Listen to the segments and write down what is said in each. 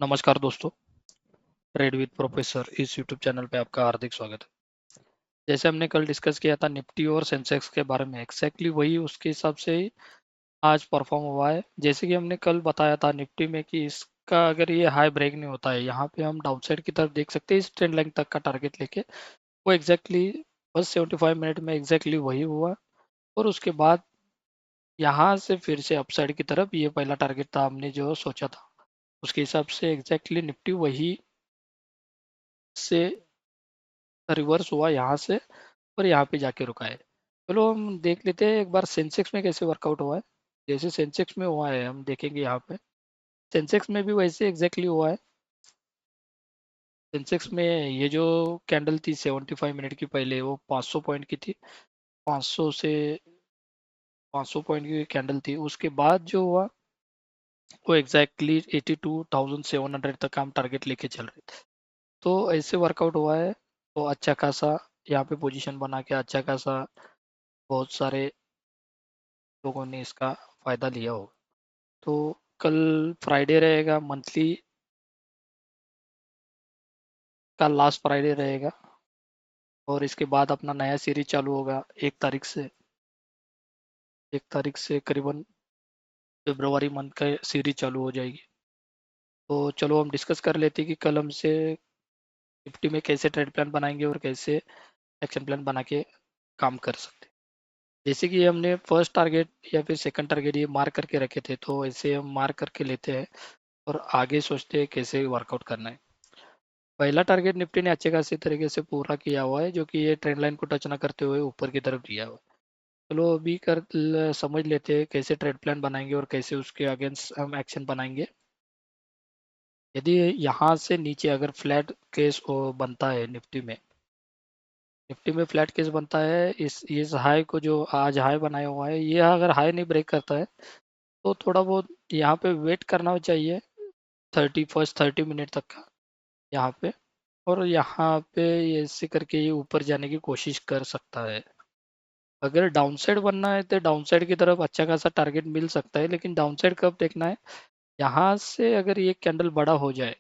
नमस्कार दोस्तों। Trade with professor इस यूट्यूब चैनल पे आपका हार्दिक स्वागत है। जैसे हमने कल डिस्कस किया था निफ्टी और सेंसेक्स के बारे में, एक्जैक्टली वही उसके हिसाब से ही आज परफॉर्म हुआ है। जैसे कि हमने कल बताया था निफ्टी में कि इसका अगर ये हाई ब्रेक नहीं होता है, यहाँ पे हम डाउनसाइड की तरफ देख सकते हैं इस ट्रेंड लाइन तक का टारगेट लेके। वो एग्जैक्टली बस 75 मिनट में एग्जैक्टली वही हुआ। और उसके बाद यहाँ से फिर से अपसाइड की तरफ ये पहला टारगेट था हमने जो सोचा था, उसके हिसाब से एग्जैक्टली निफ्टी वही से रिवर्स हुआ यहाँ से और यहाँ पे जाके रुका है। चलो हम देख लेते हैं एक बार सेंसेक्स में कैसे वर्कआउट हुआ है। जैसे सेंसेक्स में हुआ है हम देखेंगे यहाँ पे, सेंसेक्स में भी वैसे एग्जैक्टली हुआ है। सेंसेक्स में ये जो कैंडल थी 75 मिनट की, पहले वो 500 पॉइंट की थी। 500 से 500 पॉइंट की कैंडल थी। उसके बाद जो हुआ वो एग्जैक्टली 82,700 तक हम टारगेट लेके चल रहे थे। तो ऐसे वर्कआउट हुआ है। तो अच्छा खासा यहाँ पे पोजीशन बना के अच्छा खासा बहुत सारे लोगों ने इसका फायदा लिया होगा। तो कल फ्राइडे रहेगा, मंथली का लास्ट फ्राइडे रहेगा। और इसके बाद अपना नया सीरीज चालू होगा 1 तारीख से। 1 तारीख से करीबन फरवरी मंथ का सीरीज चालू हो जाएगी। तो चलो हम डिस्कस कर लेते हैं कि कल हमसे निफ्टी में कैसे ट्रेड प्लान बनाएंगे और कैसे एक्शन प्लान बना के काम कर सकते हैं। जैसे कि हमने फर्स्ट टारगेट या फिर सेकंड टारगेट ये मार्क करके रखे थे, तो ऐसे हम मार्क करके लेते हैं और आगे सोचते हैं कैसे वर्कआउट करना है। पहला टारगेट निफ्टी ने अच्छे खासे तरीके से पूरा किया हुआ है, जो कि ये ट्रेंड लाइन को टच ना करते हुए ऊपर की तरफ दिया हुआ है। चलो अभी समझ लेते हैं कैसे ट्रेड प्लान बनाएंगे और कैसे उसके अगेंस्ट हम एक्शन बनाएंगे। यदि यहाँ से नीचे अगर फ्लैट केस बनता है निफ्टी में फ्लैट केस बनता है, इस हाई को जो आज हाई बनाया हुआ है, ये अगर हाई नहीं ब्रेक करता है तो थोड़ा बहुत यहाँ पे वेट करना चाहिए 30 मिनट तक का यहाँ पे। और यहाँ पे ऐसे करके ये ऊपर जाने की कोशिश कर सकता है। अगर डाउनसाइड बनना है तो डाउनसाइड की तरफ अच्छा खासा टारगेट मिल सकता है, लेकिन डाउनसाइड कब देखना है, यहाँ से अगर ये कैंडल बड़ा हो जाए।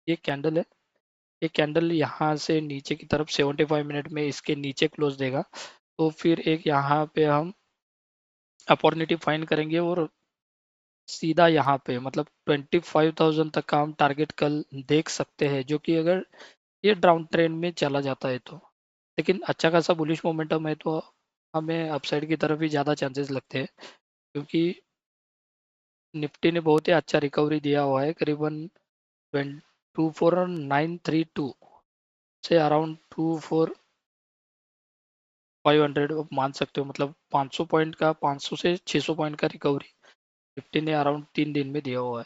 ये कैंडल है, ये कैंडल यहाँ से नीचे की तरफ 75 मिनट में इसके नीचे क्लोज देगा, तो फिर एक यहाँ पे हम अपॉर्चुनिटी फाइंड करेंगे और सीधा यहाँ पे मतलब 25,000 तक का हम टारगेट कल देख सकते हैं, जो कि अगर ये डाउन ट्रेंड में चला जाता है तो। लेकिन अच्छा खासा बुलिश मोमेंटम है तो हमें अपसाइड की तरफ ही ज़्यादा चांसेस लगते हैं, क्योंकि निफ्टी ने बहुत ही अच्छा रिकवरी दिया हुआ है। करीबन 24,932 से अराउंड 24,500 आप मान सकते हो, मतलब 500 पॉइंट का, 500 से 600 पॉइंट का रिकवरी निफ्टी ने अराउंड 3 दिन में दिया हुआ है।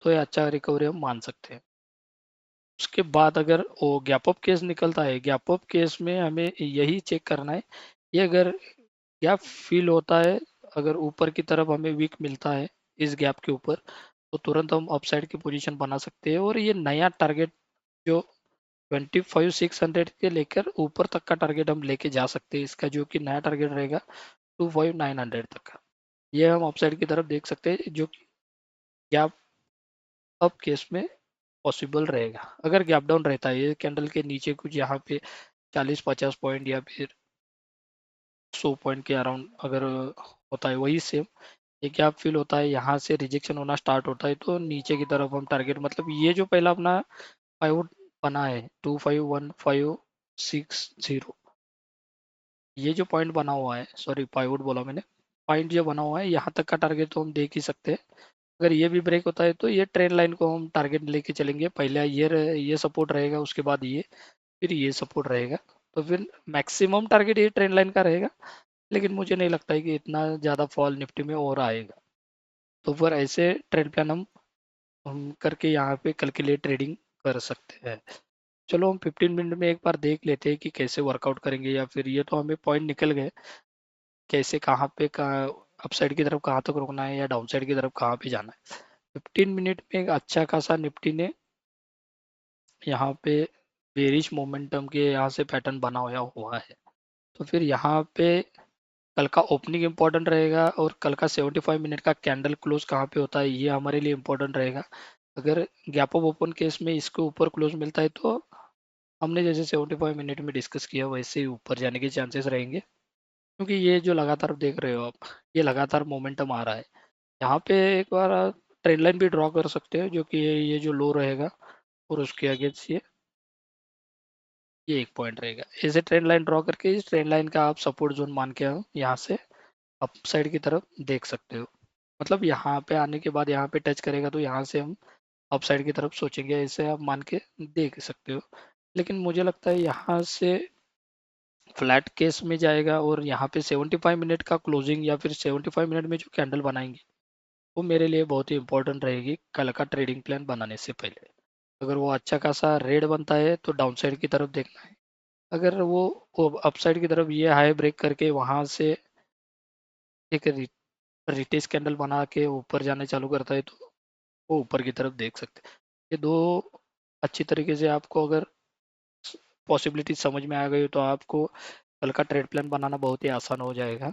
तो ये अच्छा रिकवरी हम मान सकते हैं। उसके बाद अगर वो गैप अप केस निकलता है, गैप अप केस में हमें यही चेक करना है, ये अगर गैप फिल होता है, अगर ऊपर की तरफ हमें वीक मिलता है इस गैप के ऊपर, तो तुरंत हम अपसाइड की पोजीशन बना सकते हैं। और ये नया टारगेट जो 25,600 के लेकर ऊपर तक का टारगेट हम लेके जा सकते हैं, इसका जो कि नया टारगेट रहेगा 25,900 तक का। ये हम अपसाइड की तरफ देख सकते हैं, जो कि गैप अप केस में पॉसिबल रहेगा। अगर गैप डाउन रहता है, ये कैंडल के नीचे कुछ यहाँ पे 40-50 पॉइंट या फिर 100 पॉइंट के अराउंड अगर होता है वही सेम, ये गैप फिल होता है, यहाँ से रिजेक्शन होना स्टार्ट होता है, तो नीचे की तरफ हम टारगेट, मतलब ये जो पहला अपना पाइवोट बना है 25,1560, ये जो पॉइंट बना हुआ है, सॉरी पाइवोट बोला मैंने, पॉइंट जो बना हुआ है यहाँ तक का टारगेट तो हम देख ही सकते हैं। अगर ये भी ब्रेक होता है तो ये ट्रेंड लाइन को हम टारगेट लेके चलेंगे। पहले ये सपोर्ट रहेगा, उसके बाद ये, फिर ये सपोर्ट रहेगा। तो फिर मैक्सिमम टारगेट ये ट्रेंड लाइन का रहेगा, लेकिन मुझे नहीं लगता है कि इतना ज़्यादा फॉल निफ्टी में और आएगा। तो फिर ऐसे ट्रेड प्लान हम करके यहाँ पे कल के लिए ट्रेडिंग कर सकते हैं। चलो हम 15 मिनट में एक बार देख लेते हैं कि कैसे वर्कआउट करेंगे, या फिर ये तो हमें पॉइंट निकल गए कैसे, कहाँ पे कहाँ अपसाइड की तरफ कहाँ तक रुकना है या डाउन साइड की तरफ कहाँ पे जाना है। 15 मिनट में एक अच्छा खासा निफ्टी ने यहाँ पे बेरिश मोमेंटम के यहाँ से पैटर्न बना हुआ है। तो फिर यहाँ पे कल का ओपनिंग इम्पोर्टेंट रहेगा, और कल का 75 मिनट का कैंडल क्लोज कहाँ पे होता है ये हमारे लिए इम्पोर्टेंट रहेगा। अगर गैप अप ओपन केस में इसके ऊपर क्लोज मिलता है तो हमने जैसे 75 मिनट में डिस्कस किया वैसे ही ऊपर जाने के चांसेस रहेंगे, क्योंकि ये जो लगातार देख रहे हो आप, ये लगातार मोमेंटम आ रहा है। यहाँ पे एक बार ट्रेंड लाइन भी ड्रॉ कर सकते हो, जो कि ये जो लो रहेगा और उसके अगेंस्ट ये एक पॉइंट रहेगा। ऐसे ट्रेंड लाइन ड्रॉ करके इस ट्रेंड लाइन का आप सपोर्ट जोन मान के यहाँ से अप साइड की तरफ देख सकते हो। मतलब यहाँ पे आने के बाद यहाँ पे टच करेगा तो यहाँ से हम अप साइड की तरफ सोचेंगे, ऐसे आप मान के देख सकते हो। लेकिन मुझे लगता है यहाँ से फ्लैट केस में जाएगा और यहाँ पे 75 मिनट का क्लोजिंग या फिर 75 मिनट में जो कैंडल बनाएंगे वो मेरे लिए बहुत ही इंपॉर्टेंट रहेगी कल का ट्रेडिंग प्लान बनाने से पहले। अगर वो अच्छा खासा रेड बनता है तो डाउन साइड की तरफ देखना है। अगर वो अप साइड की तरफ ये हाई ब्रेक करके वहां से एक रिटेस कैंडल बना के ऊपर जाने चालू करता है तो वो ऊपर की तरफ देख सकते हैं। ये दो अच्छी तरीके से आपको अगर पॉसिबिलिटी समझ में आ गई तो आपको कल का ट्रेड प्लान बनाना बहुत ही आसान हो जाएगा।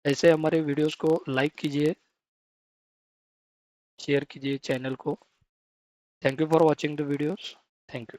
ऐसे हमारे वीडियोस को लाइक कीजिए, शेयर कीजिए चैनल को। Thank you for watching the videos. Thank you.